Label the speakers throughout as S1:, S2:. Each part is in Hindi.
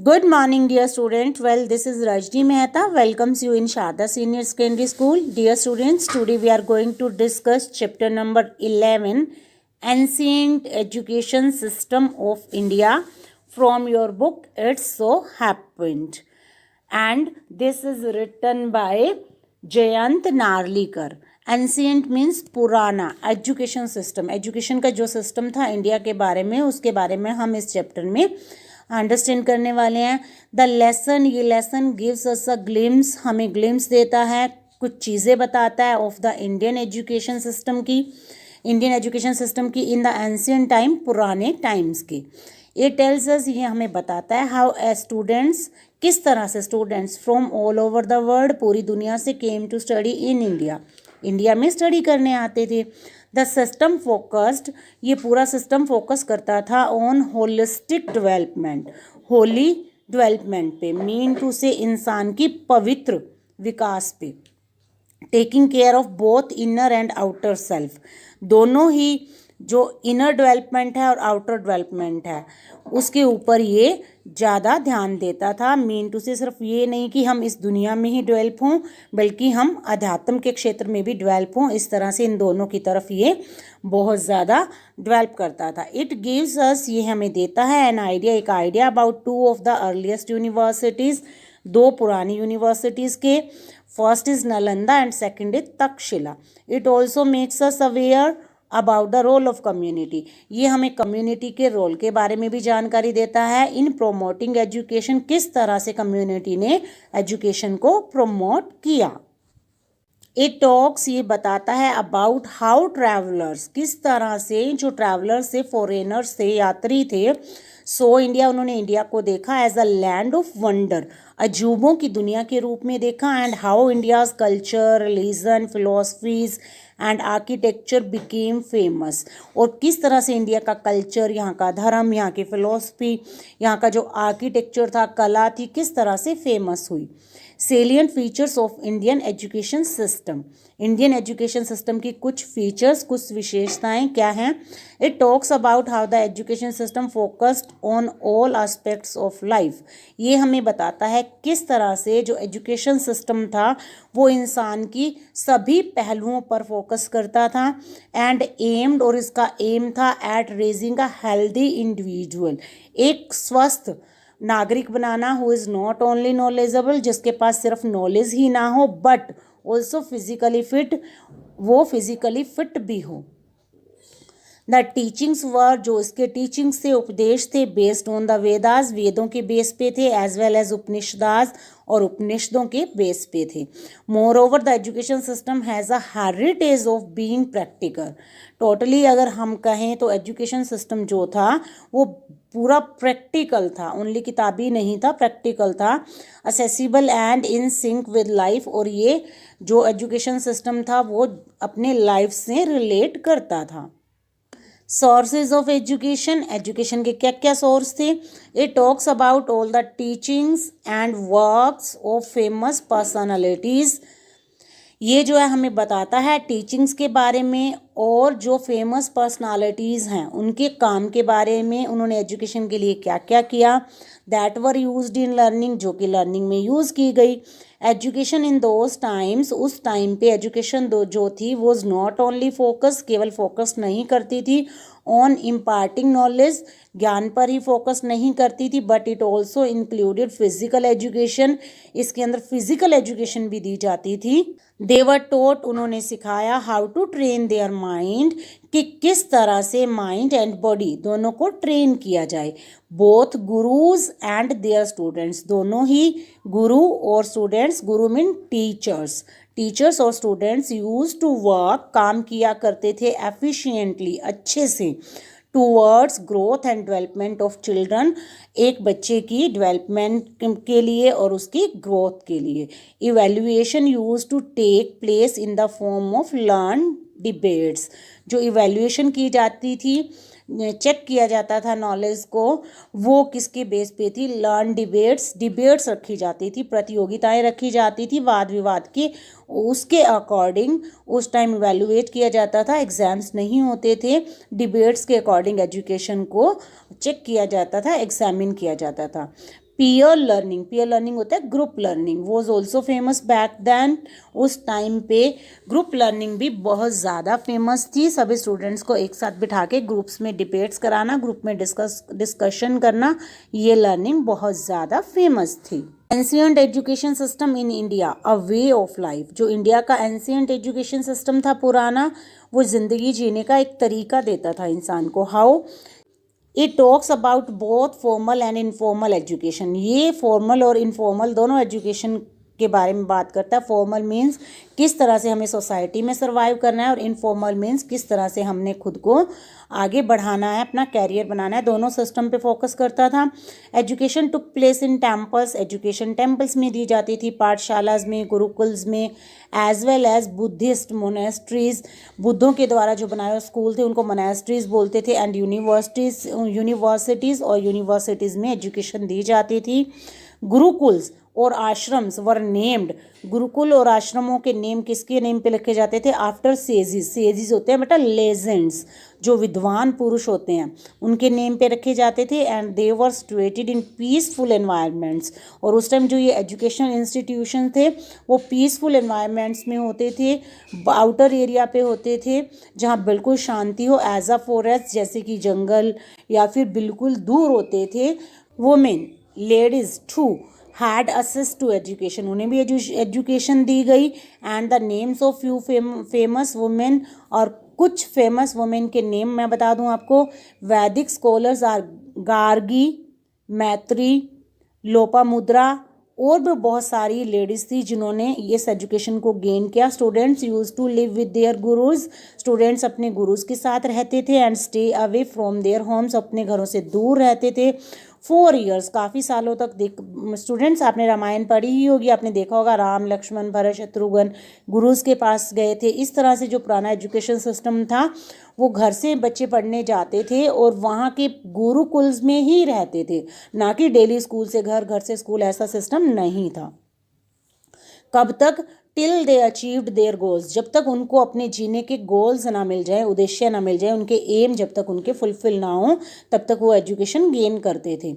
S1: Good morning, dear student. Well, this is Rajni Mehta. Welcomes you in Sharda Senior Secondary School. Dear students, today we are going to discuss chapter number 11, Ancient Education System of India, from your book It's So Happened. And this is written by Jayant Narlikar. Ancient means पुराना. एजुकेशन सिस्टम, एजुकेशन का जो सिस्टम था इंडिया के बारे में, उसके बारे में हम इस चैप्टर में अंडरस्टैंड करने वाले हैं. द लेसन, ये lesson gives us a glimpse, हमें ग्लिम्स देता है, कुछ चीज़ें बताता है of the Indian education system की, इंडियन एजुकेशन सिस्टम की इन द एंशियंट टाइम, पुराने टाइम्स की. ये टेल्स अस, ये हमें बताता है हाउ ए स्टूडेंट्स, किस तरह से students from all over the world, पूरी दुनिया से came to study in India, India में स्टडी करने आते थे. द सिस्टम फोकस्ड, ये पूरा सिस्टम फोकस करता था on holistic development, Holi development पे, मीन टू से इंसान की पवित्र विकास पे, taking care of both inner and outer self, दोनों ही जो इनर डेवलपमेंट है और आउटर डेवलपमेंट है उसके ऊपर ये ज़्यादा ध्यान देता था. मीन टू से सिर्फ ये नहीं कि हम इस दुनिया में ही डेवलप हों, बल्कि हम अध्यात्म के क्षेत्र में भी डेवलप हों. इस तरह से इन दोनों की तरफ ये बहुत ज़्यादा डेवलप करता था. इट गिव्स अस, ये हमें देता है एन आइडिया, एक idea about two of the earliest universities, दो पुरानी यूनिवर्सिटीज़ के. First is Nalanda and second is Takshashila. It also makes us aware about the role of community, ये हमें कम्युनिटी के रोल के बारे में भी जानकारी देता है. इन प्रोमोटिंग एजुकेशन, किस तरह से कम्युनिटी ने एजुकेशन को प्रोमोट किया. इट टॉक्स, ये बताता है अबाउट हाउ ट्रैवलर्स, किस तरह से जो ट्रैवलर्स थे, फॉरेनर्स थे, यात्री थे, सो इंडिया, उन्होंने इंडिया को देखा as a land of wonder, अजूबों की दुनिया के रूप में देखा. And how India's culture, religion, philosophies and architecture became famous, और किस तरह से इंडिया का कल्चर, यहाँ का धर्म, यहाँ की फिलोसफी, यहाँ का जो आर्किटेक्चर था, कला थी, किस तरह से फेमस हुई. Salient features of Indian education system, Indian education system की कुछ फीचर्स, कुछ विशेषताएं क्या हैं. It talks about how the education system focused on all aspects of life, ये हमें बताता है किस तरह से जो एजुकेशन सिस्टम था वो इंसान की सभी पहलुओं पर फोकस करता था. एंड एम्ड, और इसका एम था at raising a healthy individual, एक स्वस्थ नागरिक बनाना, who is not only knowledgeable, जिसके पास सिर्फ नॉलेज ही ना हो बट ऑल्सो फिजिकली फिट, वो फिजिकली फिट भी हो. द टीचिंग्स वर, जो इसके टीचिंग्स थे, उपदेश थे, बेस्ड ऑन द वेदास, वेदों के बेस पे थे, एज वेल एज उपनिषदास, और उपनिषदों के बेस पे थे. More over the education system has a heritage of being practical. Totally अगर हम कहें तो एजुकेशन सिस्टम जो था वो पूरा प्रैक्टिकल था, ओनली किताबी नहीं था, प्रैक्टिकल था. Accessible and in sync with life, और ये जो एजुकेशन सिस्टम था वो अपने लाइफ से रिलेट करता था. सोर्सेज ऑफ एजुकेशन, एजुकेशन के क्या क्या सोर्स थे. It talks about all the teachings and works of famous personalities, ये जो है हमें बताता है टीचिंग्स के बारे में और जो फेमस पर्सनालिटीज़ हैं उनके काम के बारे में, उन्होंने एजुकेशन के लिए क्या क्या किया. That were used in learning, जो कि लर्निंग में यूज़ की गई. एजुकेशन इन दोज टाइम्स, उस टाइम पे एजुकेशन जो थी वॉज नॉट ओनली फोकस, केवल फोकस नहीं करती थी ऑन इम्पार्टिंग नॉलेज, ज्ञान पर ही फोकस नहीं करती थी, but it also included physical education, इसके अंदर फिजिकल एजुकेशन भी दी जाती थी. देवर टोट, उन्होंने सिखाया how to train their mind, कि किस तरह से माइंड एंड बॉडी दोनों को ट्रेन किया जाए. Both gurus and there students, दोनों ही गुरु और स्टूडेंट्स, गुरु मीन टीचर्स, टीचर्स और स्टूडेंट्स यूज टू वर्क, काम किया करते थे एफिशिएंटली, अच्छे से, towards growth and development of children, एक बच्चे की डेवलपमेंट के लिए और उसकी ग्रोथ के लिए. Evaluation use to take place in the form of learn debates, जो इवैल्यूएशन की जाती थी, चेक किया जाता था नॉलेज को, वो किसके बेस पे थी. लर्न डिबेट्स, डिबेट्स रखी जाती थी, प्रतियोगिताएं रखी जाती थी वाद विवाद की, उसके अकॉर्डिंग उस टाइम इवैल्यूएट किया जाता था. एग्ज़ाम्स नहीं होते थे, डिबेट्स के अकॉर्डिंग एजुकेशन को चेक किया जाता था, एग्जामिन किया जाता था. पीयर लर्निंग होता है group learning, was also famous back then. उस टाइम पे ग्रुप लर्निंग भी बहुत ज़्यादा फेमस थी। सभी स्टूडेंट्स को एक साथ बिठा के ग्रुप्स में डिबेट्स कराना, ग्रुप में डिस्कशन करना, ये लर्निंग बहुत ज़्यादा फेमस थी। Ancient education system in India, a way of life. जो इंडिया का एंशियंट एजुकेशन सिस्टम था पुराना, वो ज़िंदगी जीने का एक तरीका देता था इंसान को। How it talks about both formal and informal education. ये फॉर्मल और इनफॉर्मल दोनों एजुकेशन के बारे में बात करता है। फॉर्मल मीन्स किस तरह से हमें सोसाइटी में सर्वाइव करना है, और इनफॉर्मल मीन्स किस तरह से हमने खुद को आगे बढ़ाना है, अपना कैरियर बनाना है। दोनों सिस्टम पे फोकस करता था। Education took place in temples, education temples में दी जाती थी, पाठशालाज में, गुरुकुल्स में, as well as Buddhist monasteries. बुद्धों के द्वारा जो बनाए हुए स्कूल थे उनको मोनेस्ट्रीज बोलते थे। एंड यूनिवर्सिटीज़ और यूनिवर्सिटीज़ में एजुकेशन दी जाती थी। गुरुकुल्स और आश्रम्स वर नेम्ड। गुरुकुल और आश्रमों के नेम किसके नेम पे लिखे जाते थे? After sages. सेजिस होते हैं बेटा लेजेंड्स, जो विद्वान पुरुष होते हैं, उनके नेम पे रखे जाते थे। And they were situated in peaceful environments. और उस टाइम जो ये एजुकेशन इंस्टीट्यूशन थे वो पीसफुल एनवायरनमेंट्स में होते थे, आउटर एरिया पे होते थे, जहाँ बिल्कुल शांति हो, एज अ फॉरेस्ट, जैसे कि जंगल, या फिर बिल्कुल दूर होते थे। Women, ladies too had access to education, उन्हें भी एजुकेशन दी गई। And the names of few famous women, और कुछ फेमस वुमेन के नेम मैं बता दूं आपको। वैदिक स्कॉलर्स आर गार्गी, मैत्री, लोपामुद्रा, और भी बहुत सारी लेडीज़ थी जिन्होंने इस एजुकेशन को गेन किया। Students use to live with their gurus, students अपने गुरुज के साथ रहते थे। And stay away from their homes, अपने घरों से दूर रहते थे। 4 years, काफ़ी सालों तक। स्टूडेंट्स, आपने रामायण पढ़ी ही होगी, आपने देखा होगा राम, लक्ष्मण, भरत, शत्रुघ्न गुरुज के पास गए थे। इस तरह से जो पुराना एजुकेशन सिस्टम था, वो घर से बच्चे पढ़ने जाते थे और वहाँ के गुरुकुल्स में ही रहते थे, ना कि डेली स्कूल से घर, घर से स्कूल, ऐसा सिस्टम नहीं था। कब तक? Till they achieved their goals, जब तक उनको अपने जीने के गोल्स ना मिल जाए, उद्देश्य ना मिल जाए, उनके एम जब तक उनके फुलफिल ना हो, तब तक वो एजुकेशन गेन करते थे।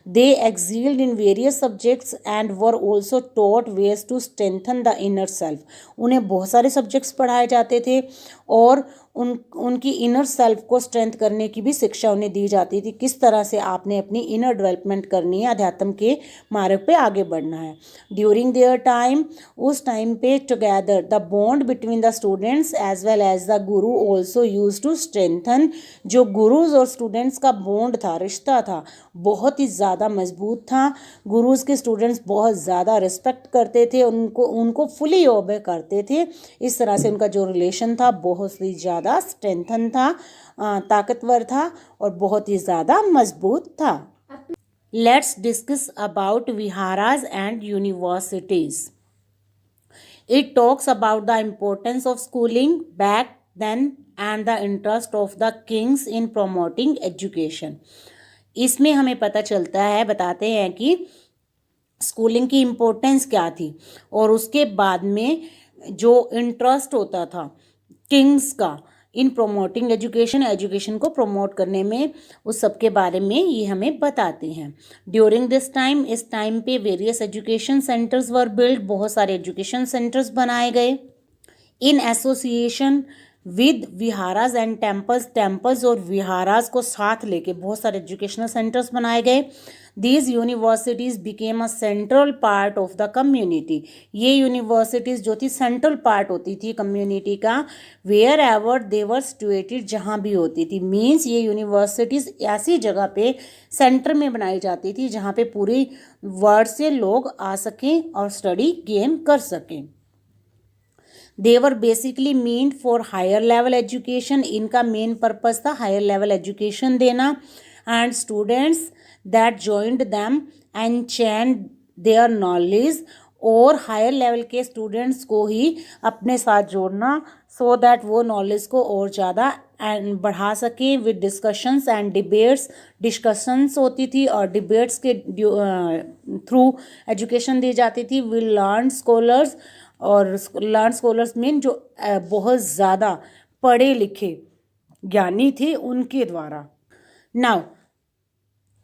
S1: They excelled in various subjects and were also taught ways to strengthen the inner self. उन्हें बहुत सारे सब्जेक्ट्स पढ़ाए जाते थे और उनकी इनर सेल्फ को स्ट्रेंथ करने की भी शिक्षा उन्हें दी जाती थी। किस तरह से आपने अपनी इनर डेवलपमेंट करनी है, अध्यात्म के मार्ग पे आगे बढ़ना है। ड्यूरिंग देयर टाइम, उस टाइम पे, together the bond between the students as well as the guru also use to strengthen. जो गुरुज और स्टूडेंट्स का बॉन्ड था, रिश्ता था, बहुत ही ज़्यादा मजबूत था। गुरुज के स्टूडेंट्स बहुत ज़्यादा रिस्पेक्ट करते थे, उनको फुली ओबे करते थे। इस तरह से उनका जो रिलेशन था बहुत ही ज़्यादा स्ट्रेंथन था, ताकतवर था और बहुत ही ज़्यादा मजबूत था। Let's discuss about viharas and universities. It talks about the importance of schooling back then and the interest of the kings in promoting education. इसमें हमें पता चलता है, बताते हैं कि स्कूलिंग की इम्पोर्टेंस क्या थी, और उसके बाद में जो इंटरेस्ट होता था किंग्स का इन प्रोमोटिंग एजुकेशन, एजुकेशन को प्रमोट करने में, उस सब के बारे में ये हमें बताते हैं। ड्यूरिंग दिस टाइम, इस टाइम पे वेरियस एजुकेशन सेंटर्स वर बिल्ड, बहुत सारे एजुकेशन सेंटर्स बनाए गए। In association with viharas and temples, temples और विहाराज को साथ लेके बहुत सारे एजुकेशनल सेंटर्स बनाए गए। These universities became a central part of the community. ये यूनिवर्सिटीज़ जो थी सेंट्रल पार्ट होती थी कम्युनिटी का, wherever they were situated, जहाँ भी होती थी। मीन्स ये यूनिवर्सिटीज़ ऐसी जगह पे सेंटर में बनाई जाती थी जहाँ पे पूरी वर्ल्ड से लोग आ सकें और स्टडी गेन कर सकें। They were basically meant for higher level education, इनका मेन पर्पस था हायर लेवल एजुकेशन देना। And students that joined them enchant their knowledge, और हायर लेवल के स्टूडेंट्स को ही अपने साथ जोड़ना, सो दैट वो नॉलेज को और ज़्यादा बढ़ा सकें। With discussions and debates, discussions होती थी और डिबेट्स के थ्रू एजुकेशन दी जाती थी। वी लर्न स्कॉलर्स, और लर्न स्कॉलर्स मीन जो बहुत ज़्यादा पढ़े लिखे ज्ञानी थे उनके द्वारा। नाउ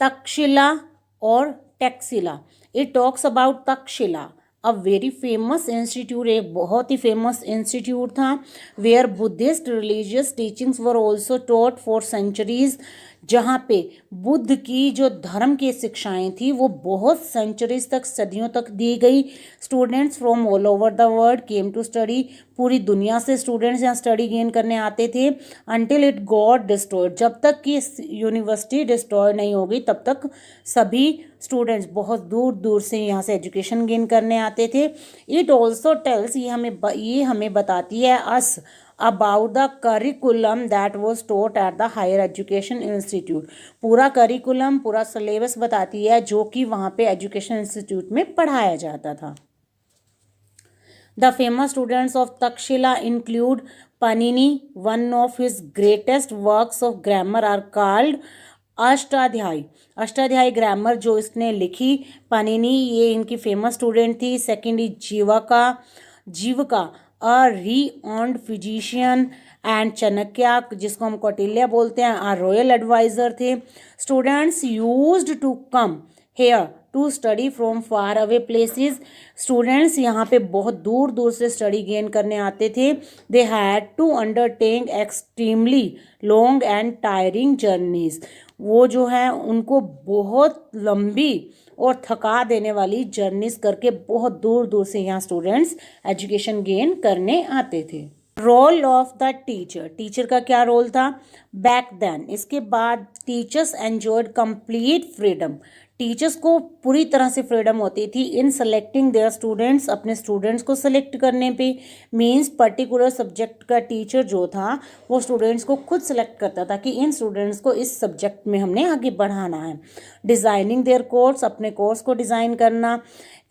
S1: तक्षशिला और Taxila. It talks about Takshashila, a very famous institute, एक बहुत ही फेमस इंस्टीट्यूट था, where Buddhist religious teachings were also taught for centuries, जहाँ पे बुद्ध की जो धर्म की शिक्षाएं थी वो बहुत सेंचुरीज तक, सदियों तक दी गई। Students from all over the world came to study, पूरी दुनिया से स्टूडेंट्स यहाँ स्टडी गेन करने आते थे। अनटिल इट गॉट डिस्ट्रॉयड, जब तक कि यूनिवर्सिटी डिस्ट्रॉय नहीं होगी तब तक सभी स्टूडेंट्स बहुत दूर दूर से यहाँ से एजुकेशन गेन करने आते थे। इट ऑल्सो टेल्स, ये हमें बताती है us about the curriculum that was taught at the higher education institute, पूरा करिकुलम, पूरा सिलेबस बताती है जो कि वहाँ पे एजुकेशन इंस्टीट्यूट में पढ़ाया जाता था। The famous students of Takshila include Panini. One of his greatest works of grammar are called Ashtadhyayi. Ashtadhyayi grammar जो इसने लिखी पानिनी, ये इनकी फेमस स्टूडेंट थी। Second is Jivaka a renowned physician, and Chanakya जिसको हम कौटिल्य बोलते हैं, आ रॉयल एडवाइजर थे। Students used to come here to study from far away places, students यहाँ पे बहुत दूर दूर से स्टडी गेन करने आते थे। They had to undertake extremely long and tiring journeys, वो जो है उनको बहुत लंबी और थका देने वाली जर्नीज करके बहुत दूर दूर से यहाँ स्टूडेंट्स एजुकेशन गेन करने आते थे। Role of the teacher, teacher का क्या रोल था बैक देन। इसके बाद teachers enjoyed complete freedom, teachers को पूरी तरह से फ्रीडम होती थी इन सेलेक्टिंग देयर स्टूडेंट्स, अपने स्टूडेंट्स को सेलेक्ट करने पे। मींस पर्टिकुलर सब्जेक्ट का टीचर जो था वो स्टूडेंट्स को खुद सेलेक्ट करता था कि इन स्टूडेंट्स को इस सब्जेक्ट में हमने आगे बढ़ाना है। डिज़ाइनिंग देयर कोर्स, अपने कोर्स को डिज़ाइन करना।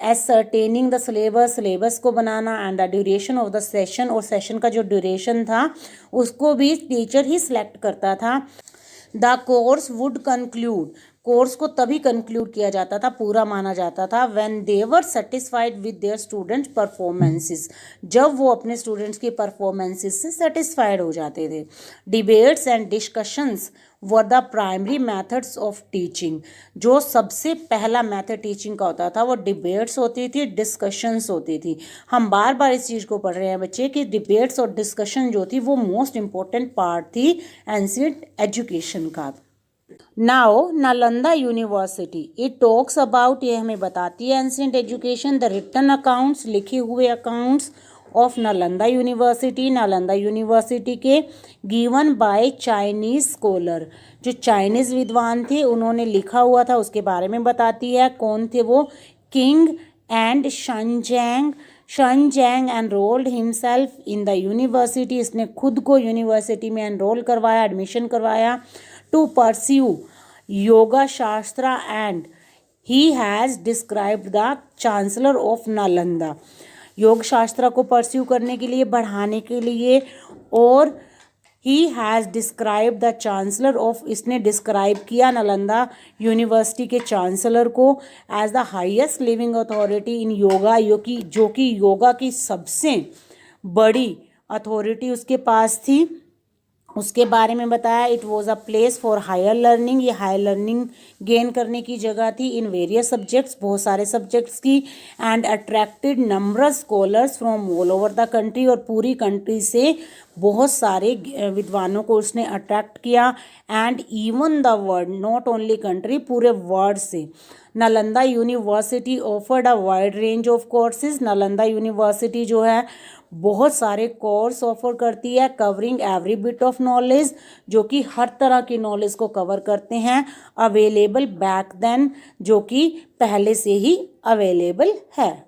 S1: एसर्टेनिंग द सिलेबस, सिलेबस को बनाना। And the duration of the session, और सेशन का जो ड्यूरेशन था उसको भी टीचर ही सिलेक्ट करता था। The course would conclude, course को तभी कंक्लूड किया जाता था, पूरा माना जाता था, when they were satisfied with their students performances, जब वो अपने स्टूडेंट्स की परफॉर्मेंसेस से सेटिस्फाइड हो जाते थे। Debates and discussions were the primary methods of teaching, जो सबसे पहला मेथड टीचिंग का होता था वो डिबेट्स होती थी, डिस्कशंस होती थी। हम बार बार इस चीज़ को पढ़ रहे हैं बच्चे कि डिबेट्स और डिस्कशन जो थी वो मोस्ट इम्पोर्टेंट पार्ट थी एंशिएंट एजुकेशन का। Now Nalanda university, it talks about, ये हमें बताती है ancient education, the written accounts, लिखे हुए accounts of Nalanda university, Nalanda university के, गिवन बाय चाइनीज स्कॉलर, जो चाइनीज़ विद्वान थे उन्होंने लिखा हुआ था उसके बारे में बताती है। कौन थे वो, king and Xuanzang enrolled himself in the university, इसने खुद को यूनिवर्सिटी में एनरोल करवाया, एडमिशन करवाया। टू परस्यू योगा शास्त्र, and he has described the chancellor of Nalanda, योग शास्त्र को परस्यू करने के लिए, बढ़ाने के लिए। और he has describe the chancellor of, इसने डिस्क्राइब किया नालंदा यूनिवर्सिटी के चांसलर को as the highest living authority in yoga, जो कि योगा की सबसे बड़ी अथॉरिटी उसके पास थी, उसके बारे में बताया। It was a place for higher learning, ये हायर लर्निंग गेन करने की जगह थी इन वेरियस सब्जेक्ट्स, बहुत सारे सब्जेक्ट्स की। And attracted numbers scholars from all over the country, और पूरी कंट्री से बहुत सारे विद्वानों को उसने अट्रैक्ट किया। And even the world, not only country, पूरे वर्ल्ड से। Nalanda university offered a wide range of courses, Nalanda university जो है बहुत सारे कोर्स ऑफर करती है, covering every bit of knowledge, जो कि हर तरह की नॉलेज को कवर करते हैं। अवेलेबल बैक देन, जो कि पहले से ही अवेलेबल है।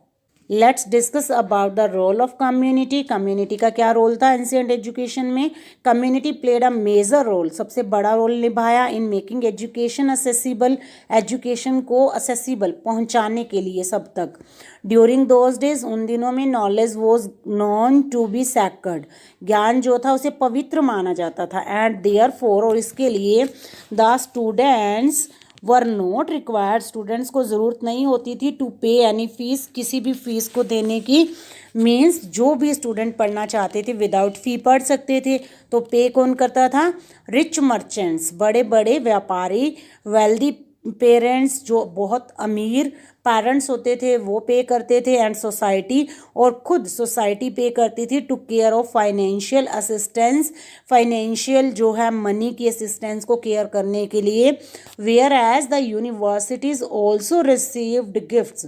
S1: Let's discuss about the role of community, community का क्या रोल था एंशिएंट एजुकेशन में। Community played a major role, सबसे बड़ा रोल निभाया in making education accessible, education को असेसिबल पहुंचाने के लिए सब तक। ड्यूरिंग दोज डेज, उन दिनों में knowledge was known to be sacred, ज्ञान जो था उसे पवित्र माना जाता था। एंड देयरफॉर, और इसके लिए the students were not required, students को ज़रूरत नहीं होती थी टू पे एनी फीस, किसी भी फीस को देने की। मीन्स जो भी स्टूडेंट पढ़ना चाहते थे विदाउट फी पढ़ सकते थे। तो पे कौन करता था, रिच मर्चेंट्स, बड़े बड़े व्यापारी, वेल्दी पेरेंट्स जो बहुत अमीर पेरेंट्स होते थे वो पे करते थे, एंड सोसाइटी, और खुद सोसाइटी पे करती थी to care of financial assistance, financial जो है मनी की असिस्टेंस को केयर करने के लिए। Where as the universities also received gifts,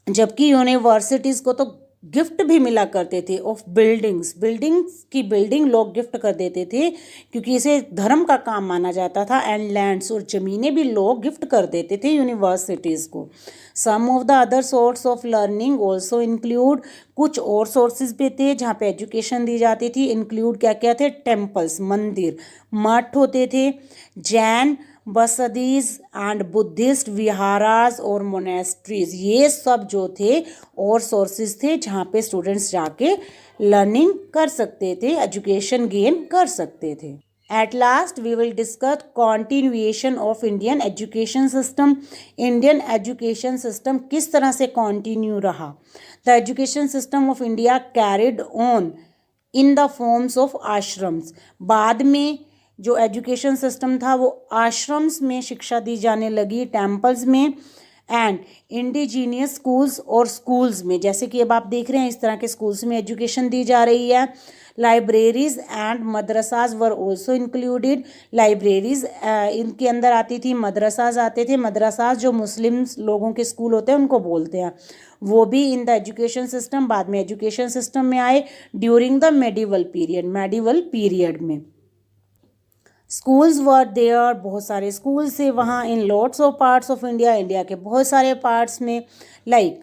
S1: जबकि यूनिवर्सिटीज़ को तो गिफ्ट भी मिला करते थे ऑफ बिल्डिंग्स की बिल्डिंग लोग गिफ्ट कर देते थे, क्योंकि इसे धर्म का काम माना जाता था। एंड लैंड्स, और ज़मीनें भी लोग गिफ्ट कर देते थे यूनिवर्सिटीज़ को। Some of the other source of learning also include, कुछ और सोर्सेज भी थे जहाँ पे एजुकेशन दी जाती थी। इंक्लूड क्या क्या थे? टेम्पल्स, मंदिर, मठ होते थे, जैन बसदीज एंड बुद्धिस्ट विहारास और मोनेस्ट्रीज, ये सब जो थे और सोर्सेज थे जहाँ पे स्टूडेंट्स जाके लर्निंग कर सकते थे, एजुकेशन गेन कर सकते थे। At last we will discuss continuation of Indian education system. Indian education system किस तरह से कॉन्टिन्यू रहा। The education system of India carried on in the forms of ashrams, बाद में जो एजुकेशन सिस्टम था वो आश्रम्स में शिक्षा दी जाने लगी, टेम्पल्स में, एंड इंडिजीनियस स्कूल्स और स्कूल्स में, जैसे कि अब आप देख रहे हैं इस तरह के स्कूल्स में एजुकेशन दी जा रही है। Libraries and मदरसाज were also included, libraries इनके अंदर आती थी, मदरसाज आते थे। मदरसाज जो मुस्लिम लोगों के स्कूल होते हैं उनको बोलते हैं, वो भी इन द एजुकेशन सिस्टम, बाद में एजुकेशन सिस्टम में आए ड्यूरिंग द मेडिवल पीरियड में। स्कूल्स वर देयर, बहुत सारे स्कूल्स थे वहाँ, in lots of parts of India, India के बहुत सारे पार्ट्स में। लाइक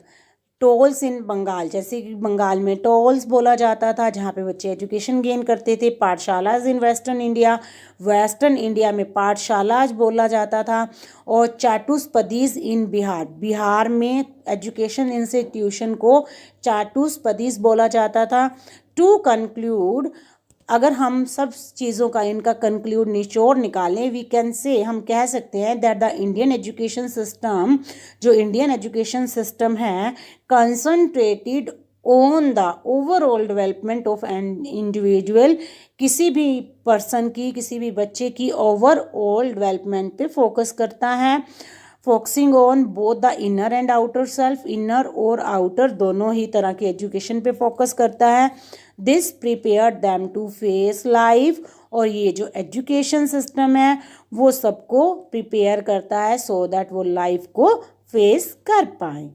S1: टोल्स इन बंगाल, जैसे कि बंगाल में टोल्स बोला जाता था जहाँ पे बच्चे एजुकेशन गेन करते थे। पाठशालाज in western India, western India में पाठशालाज बोला जाता था। और चाटुस्पदीज इन बिहार, बिहार में एजुकेशन इंस्टीट्यूशन को चाटुस्पदीज बोला जाता था। टू कंक्लूड, अगर हम सब चीज़ों का इनका कंक्लूड निचोड़ निकालें, वी कैन से, हम कह सकते हैं that the Indian education system, जो इंडियन एजुकेशन सिस्टम है, concentrated on the overall development of an individual, किसी भी पर्सन की, किसी भी बच्चे की ओवरऑल डेवलपमेंट पे फोकस करता है। Focusing on both the inner and outer self, inner और आउटर दोनों ही तरह की एजुकेशन पे फोकस करता है। This prepare them to face life, और ये जो एजुकेशन सिस्टम है वो सबको प्रिपेयर करता है सो दैट वो लाइफ को फेस कर पाए।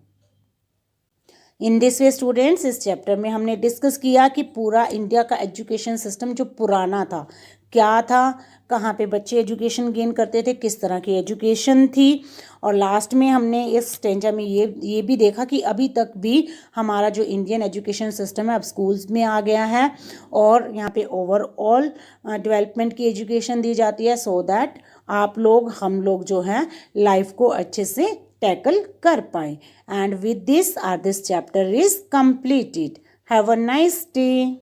S1: इन दिस वे स्टूडेंट्स, इस चैप्टर में हमने डिस्कस किया कि पूरा इंडिया का एजुकेशन सिस्टम जो पुराना था, क्या था, कहाँ पे बच्चे एजुकेशन गेन करते थे, किस तरह की एजुकेशन थी। और लास्ट में हमने इस स्टेंजा में ये भी देखा कि अभी तक भी हमारा जो इंडियन एजुकेशन सिस्टम है अब स्कूल्स में आ गया है, और यहाँ पे ओवरऑल डेवलपमेंट की एजुकेशन दी जाती है सो दैट आप लोग, हम लोग जो हैं लाइफ को अच्छे से टैकल कर पाए। And with this this chapter is completed. Have a nice day.